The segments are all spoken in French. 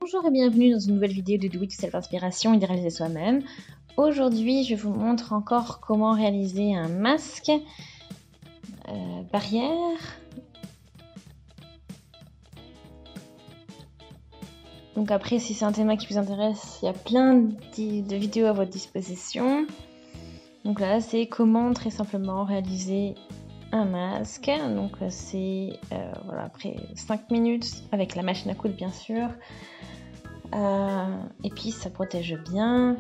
Bonjour et bienvenue dans une nouvelle vidéo de Do It Yourself Inspiration et de réaliser soi-même. Aujourd'hui, je vous montre encore comment réaliser un masque barrière. Donc après, si c'est un thème qui vous intéresse, il y a plein de vidéos à votre disposition. Donc là, c'est comment très simplement réaliser un masque. Donc c'est voilà, après 5 minutes avec la machine à coudre bien sûr. Et puis ça protège bien.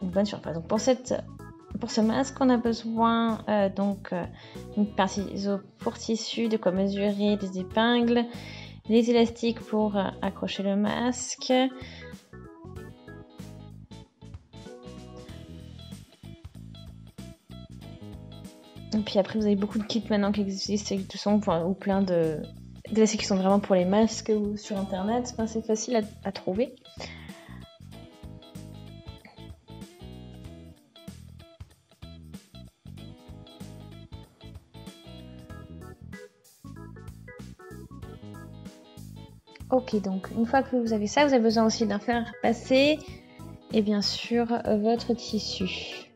Une bonne surface. Donc pour ce masque, on a besoin une paire de ciseaux pour tissu, de quoi mesurer, des épingles, des élastiques pour accrocher le masque. Et puis après, vous avez beaucoup de kits maintenant qui existent et ou plein d'élastiques qui sont vraiment pour les masques ou sur internet. Enfin, c'est facile à trouver. Ok, donc une fois que vous avez ça, vous avez besoin aussi d'un fer passé et bien sûr votre tissu.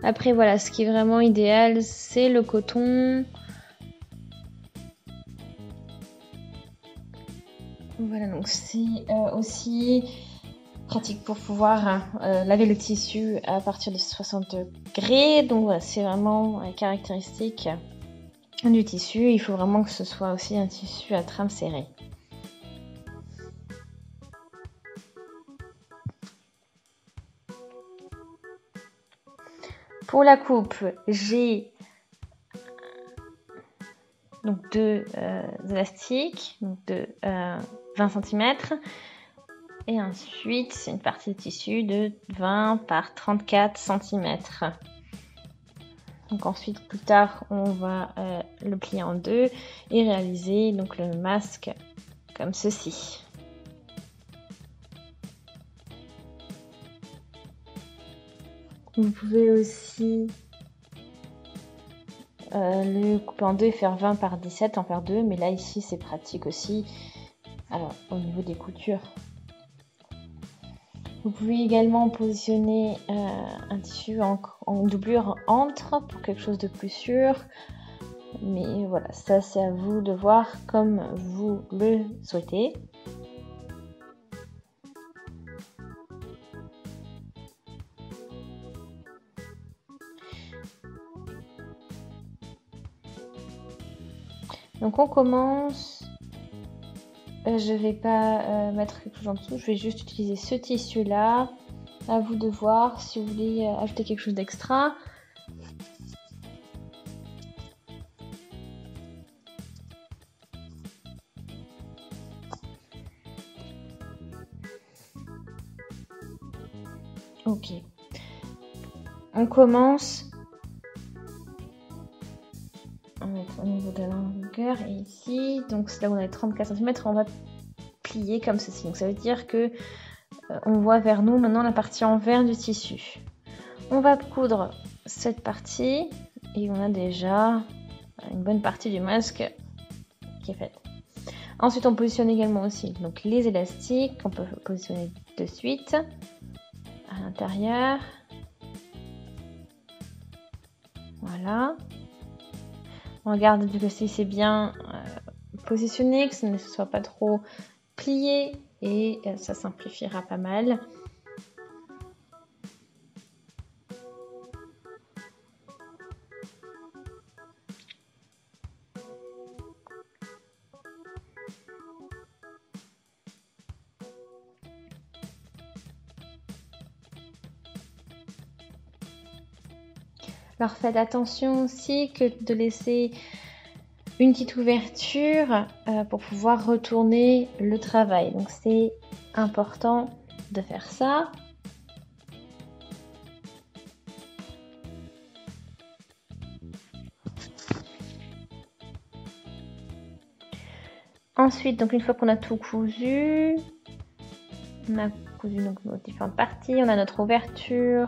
Après voilà, ce qui est vraiment idéal, c'est le coton. Voilà, donc c'est aussi pratique pour pouvoir laver le tissu à partir de 60 degrés. Donc voilà, c'est vraiment caractéristique du tissu. Il faut vraiment que ce soit aussi un tissu à trame serrée. Pour la coupe, j'ai donc deux élastiques de 20 cm. Et ensuite, c'est une partie de tissu de 20 par 34 cm. Donc ensuite, plus tard, on va le plier en deux et réaliser donc le masque comme ceci. Vous pouvez aussi le couper en deux et faire 20 par 17, en faire deux. Mais là, ici, c'est pratique aussi. Alors, au niveau des coutures. Vous pouvez également positionner un tissu en doublure entre pour quelque chose de plus sûr. Mais voilà, ça c'est à vous de voir comme vous le souhaitez. Donc on commence. Je vais pas mettre quelque chose en dessous, je vais juste utiliser ce tissu là. À vous de voir si vous voulez ajouter quelque chose d'extra. Ok. On commence. On va mettre au niveau de la longueur et ici. Donc c'est là où on a 34 cm, on va plier comme ceci. Donc ça veut dire que on voit vers nous maintenant la partie envers du tissu. On va coudre cette partie et on a déjà une bonne partie du masque qui est faite. Ensuite, on positionne également aussi donc les élastiques qu'on peut positionner de suite à l'intérieur. Voilà. On regarde que si c'est bien positionné, que ce ne soit pas trop plié et ça simplifiera pas mal. Alors faites attention aussi que de laisser une petite ouverture pour pouvoir retourner le travail. Donc c'est important de faire ça. Ensuite, donc une fois qu'on a tout cousu, on a cousu donc nos différentes parties, on a notre ouverture.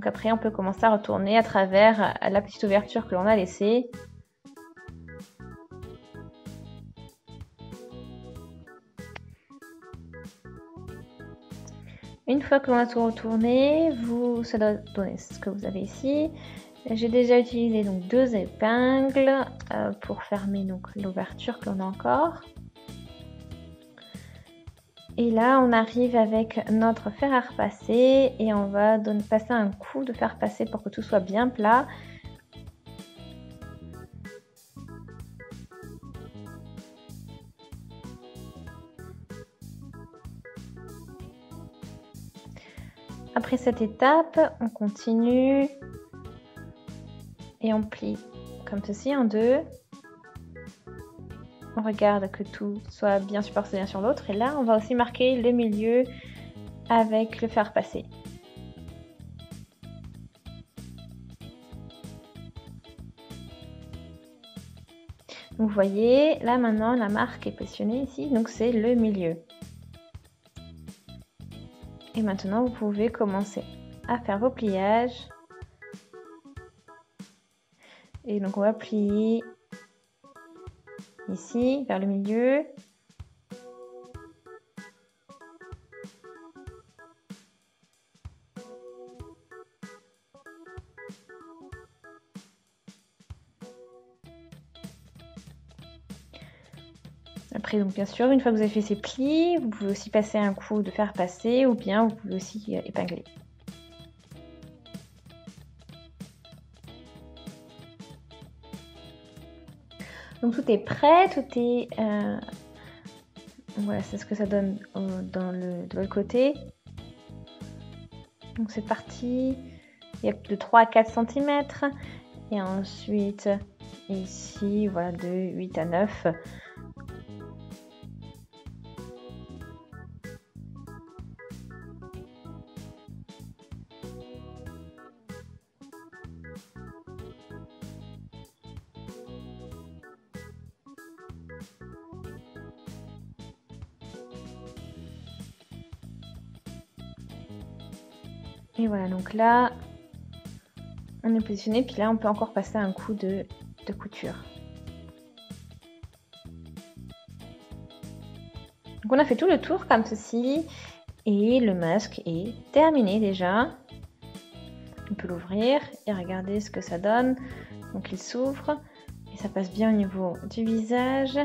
Donc après, on peut commencer à retourner à travers la petite ouverture que l'on a laissée. Une fois que l'on a tout retourné, ça doit donner ce que vous avez ici. J'ai déjà utilisé donc 2 épingles pour fermer l'ouverture que l'on a encore. Et là, on arrive avec notre fer à repasser et on va passer un coup de fer passé pour que tout soit bien plat. Après cette étape, on continue et on plie comme ceci en 2. On regarde que tout soit bien supporté l'un sur l'autre et là, on va aussi marquer le milieu avec le fer passé. Donc, vous voyez, là maintenant, la marque est positionnée ici, donc c'est le milieu. Et maintenant, vous pouvez commencer à faire vos pliages. Et donc, on va plier ici, vers le milieu. Après, donc bien sûr, une fois que vous avez fait ces plis, vous pouvez aussi passer un coup de fer passé ou bien vous pouvez aussi épingler. Donc tout est prêt, tout est... Voilà, c'est ce que ça donne de l'autre côté. Donc c'est parti, il y a de 3 à 4 cm. Et ensuite, ici, voilà, de 8 à 9. Et voilà, donc là, on est positionné, puis là, on peut encore passer un coup de couture. Donc on a fait tout le tour comme ceci, et le masque est terminé déjà. On peut l'ouvrir et regarder ce que ça donne. Donc il s'ouvre, et ça passe bien au niveau du visage.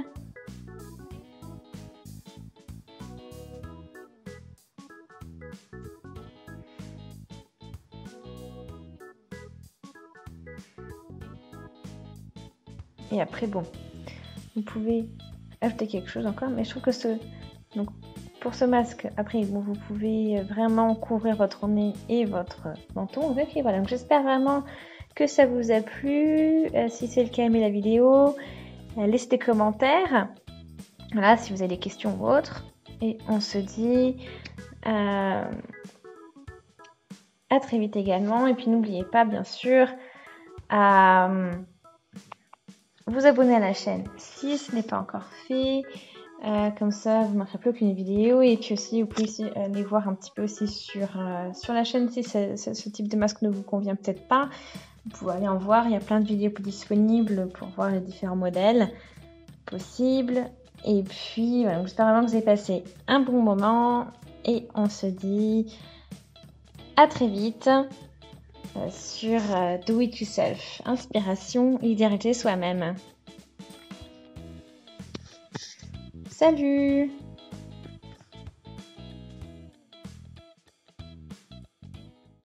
Et après, bon, vous pouvez ajouter quelque chose encore, mais je trouve que donc, pour ce masque, après, bon, vous pouvez vraiment couvrir votre nez et votre menton. Ok, voilà, donc j'espère vraiment que ça vous a plu. Si c'est le cas, aimez la vidéo, laissez des commentaires. Voilà, si vous avez des questions ou autres. Et on se dit à très vite également. Et puis n'oubliez pas, bien sûr, à vous abonner à la chaîne si ce n'est pas encore fait. Comme ça, vous ne manquerez plus aucune vidéo. Et puis aussi, vous pouvez aussi aller voir un petit peu aussi sur la chaîne si ce type de masque ne vous convient peut-être pas. Vous pouvez aller en voir. Il y a plein de vidéos disponibles pour voir les différents modèles possibles. Et puis, voilà, j'espère vraiment que vous avez passé un bon moment. Et on se dit à très vite sur Do It Yourself, inspiration, idéalité soi-même. Salut!